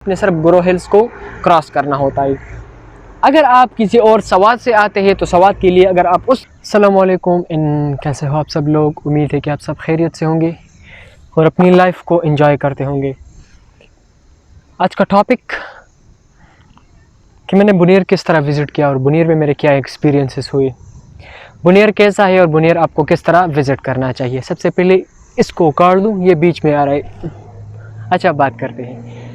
आपने सिर्फ गुरो हिल्स को क्रॉस करना होता है। अगर आप किसी और सवाद से आते हैं तो सवाद के लिए अगर आप उस अस्सलामुअलैकुम कैसे हो आप सब लोग। उम्मीद है कि आप सब खैरियत से होंगे और अपनी लाइफ को एंजॉय करते होंगे। आज का टॉपिक कि मैंने बुनेर किस तरह विज़िट किया और बुनेर में मेरे क्या एक्सपीरियंसेस हुए, बुनेर कैसा है और बुनेर आपको किस तरह विज़िट करना चाहिए। सबसे पहले इसको काट दूँ, ये बीच में आ रहा है। अच्छा, बात करते हैं।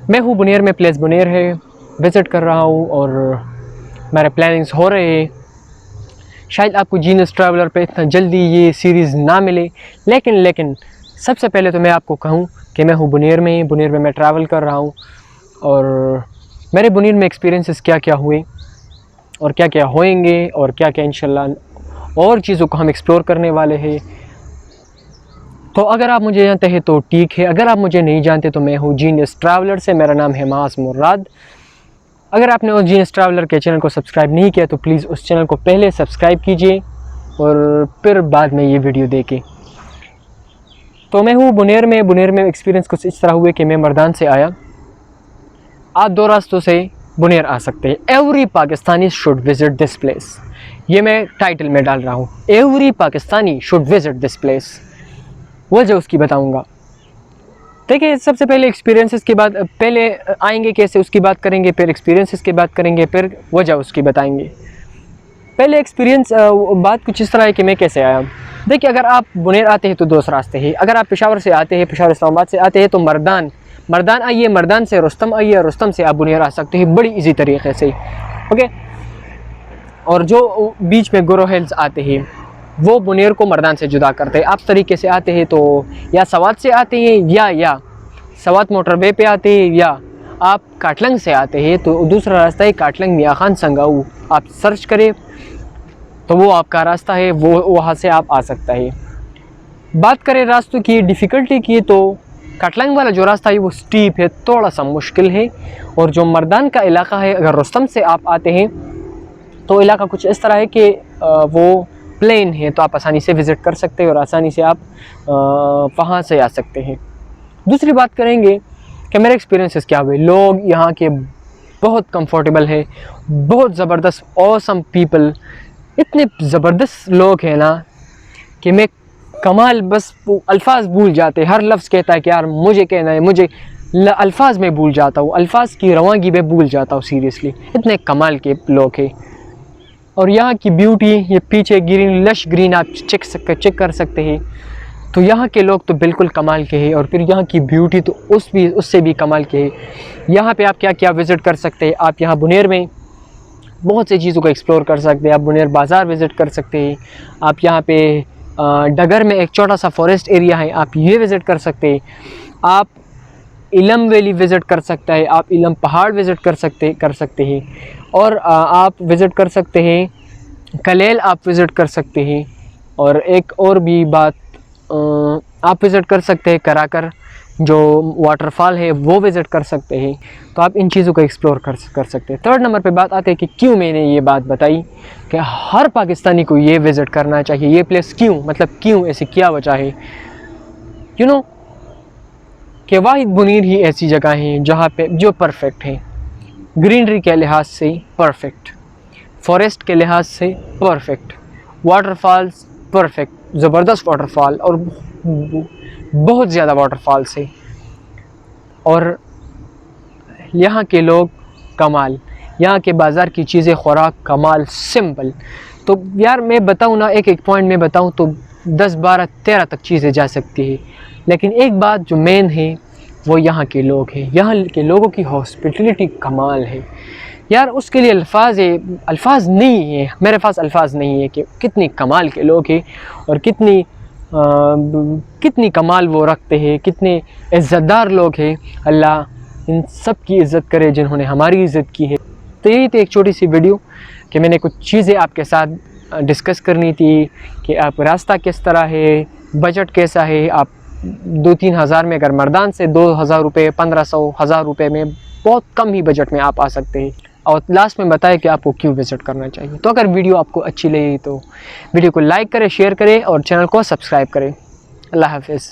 मैं हूँ बुनेर में, प्लेस बुनेर है, विज़िट कर रहा हूँ और मेरे प्लानिंग्स हो रहे हैं। शायद आपको जीनियस ट्रैवलर पे इतना जल्दी ये सीरीज़ ना मिले, लेकिन सबसे पहले तो मैं आपको कहूँ कि मैं हूँ बुनेर में मैं ट्रैवल कर रहा हूँ और मेरे बुनेर में एक्सपीरियंसेस क्या क्या हुए और क्या क्या होएंगे और क्या क्या इंशाल्लाह और चीज़ों को हम एक्सप्लोर करने वाले हैं। तो अगर आप मुझे जानते हैं तो ठीक है, अगर आप मुझे नहीं जानते तो मैं हूँ जीनियस ट्रैवलर से, मेरा नाम है मास मुराद। अगर आपने उस जीनियस ट्रैवलर के चैनल को सब्सक्राइब नहीं किया तो प्लीज़ उस चैनल को पहले सब्सक्राइब कीजिए और फिर बाद में ये वीडियो देखें। तो मैं हूँ बुनेर में एक्सपीरियंस कुछ इस तरह हुए कि मैं मर्दान से आया। आप दो रास्तों से बुनेर आ सकते हैं। Every Pakistani should visit this place, ये मैं टाइटल में डाल रहा हूँ, every Pakistani should visit this place. वजह उसकी बताऊंगा। देखिए, सबसे पहले एक्सपीरियंसेस के बाद, पहले आएंगे कैसे उसकी बात करेंगे, फिर एक्सपीरियंसेस की बात करेंगे, फिर वजह उसकी बताएंगे। पहले एक्सपीरियंस बात कुछ इस तरह है कि मैं कैसे आया। देखिए, अगर आप बुनेर आते हैं तो दो रास्ते हैं। अगर आप पेशावर से आते हैं, पेशावर इस्लामाबाद से आते हैं तो मर्दान आइए, मर्दान से रुस्तम आइए, रुस्तम से आप बुनेर आ सकते हैं बड़ी इजी तरीके से। ओके, और जो बीच में गुरो हिल्स आते हैं वो बुनेर को मर्दान से जुदा करते हैं। आप तरीके से आते हैं तो या सवात से आते हैं या सवात मोटरवे पे आते हैं, या आप काटलंग से आते हैं तो दूसरा रास्ता है काटलंग मियाँ खान संगाऊ। आप सर्च करें तो वो आपका रास्ता है, वो वहाँ से आप आ सकता है। बात करें रास्तों की डिफ़िकल्टी की तो काटलंग वाला जो रास्ता है वो स्टीप है, थोड़ा सा मुश्किल है। और जो मर्दान का इलाका है, अगर रुस्तम से आप आते हैं तो इलाका कुछ इस तरह है कि वो प्लेन है, तो आप आसानी से विज़िट कर सकते हैं और आसानी से आप वहाँ से आ सकते हैं। दूसरी बात करेंगे कि मेरे एक्सपीरियंसेस क्या हुए। लोग यहाँ के बहुत कंफर्टेबल है, बहुत ज़बरदस्त, ऑसम पीपल, इतने ज़बरदस्त लोग हैं ना कि मैं कमाल, बस अल्फाज भूल जाते। हर लफ्ज़ कहता है कि यार मुझे कहना है, मुझे अल्फाज में भूल जाता हूँ, अल्फाज की रवानगी में भूल जाता हूँ। सीरियसली इतने कमाल के लोग हैं। और यहाँ की ब्यूटी, ये पीछे ग्रीन, लश ग्रीन आप चेक कर सकते हैं। तो यहाँ के लोग तो बिल्कुल कमाल के हैं और फिर यहाँ की ब्यूटी तो उससे भी कमाल के है। यहाँ पे आप क्या क्या विज़िट कर सकते हैं। आप यहाँ बुनेर में बहुत सी चीज़ों को एक्सप्लोर कर सकते हैं। आप बुनेर बाज़ार विज़िट कर सकते हैं। आप यहाँ पे डगर में एक छोटा सा फॉरेस्ट एरिया है, आप ये विज़िट कर सकते हैं। आप इलम वैली विज़िट कर सकते हैं, आप इलम पहाड़ विज़िट कर सकते हैं। और आप विज़िट कर सकते हैं कलेल, आप विज़िट कर सकते हैं। और एक और भी बात, आप विज़िट कर सकते हैं कराकर, जो वाटरफॉल है वो विज़िट कर सकते हैं। तो आप इन चीज़ों को एक्सप्लोर कर सकते हैं। थर्ड नंबर पे बात आते हैं कि क्यों मैंने ये बात बताई कि हर पाकिस्तानी को ये विज़िट करना चाहिए ये प्लेस। क्यों, मतलब क्यों, ऐसी क्या वजह है। यू नो कि वाहिद बुनेर ही ऐसी जगह है जहाँ पे जो परफेक्ट है, ग्रीनरी के लिहाज से परफेक्ट, फॉरेस्ट के लिहाज से परफेक्ट, वाटरफॉल्स परफेक्ट, ज़बरदस्त वाटरफॉल और बहुत ज़्यादा वाटरफॉल से, और यहाँ के लोग कमाल, यहाँ के बाज़ार की चीज़ें खुराक कमाल, सिंपल। तो यार मैं बताऊँ ना, एक एक पॉइंट में बताऊँ तो 10, 12, 13 तक चीज़ें जा सकती है। लेकिन एक बात जो मेन है वो यहाँ के लोग हैं। यहाँ के लोगों की हॉस्पिटलिटी कमाल है यार, उसके लिए अल्फाज नहीं है, मेरे पास अल्फाज नहीं है कि कितनी कमाल के लोग हैं और कितनी कमाल वो रखते हैं, कितने इज़्ज़तदार लोग हैं। अल्लाह इन सब की इज़्ज़त करे जिन्होंने हमारी इज़्ज़त की है। तो यही थी एक छोटी सी वीडियो कि मैंने कुछ चीज़ें आपके साथ डिस्कस करनी थी कि आप रास्ता किस तरह है, बजट कैसा है। आप 2-3 हज़ार में, अगर मर्दान से 2000 रुपये, 1500, 1000 रुपये में बहुत कम ही बजट में आप आ सकते हैं। और लास्ट में बताएं कि आपको क्यों विज़िट करना चाहिए। तो अगर वीडियो आपको अच्छी लगी तो वीडियो को लाइक करें, शेयर करें और चैनल को सब्सक्राइब करें। अल्लाह हाफ़िज़।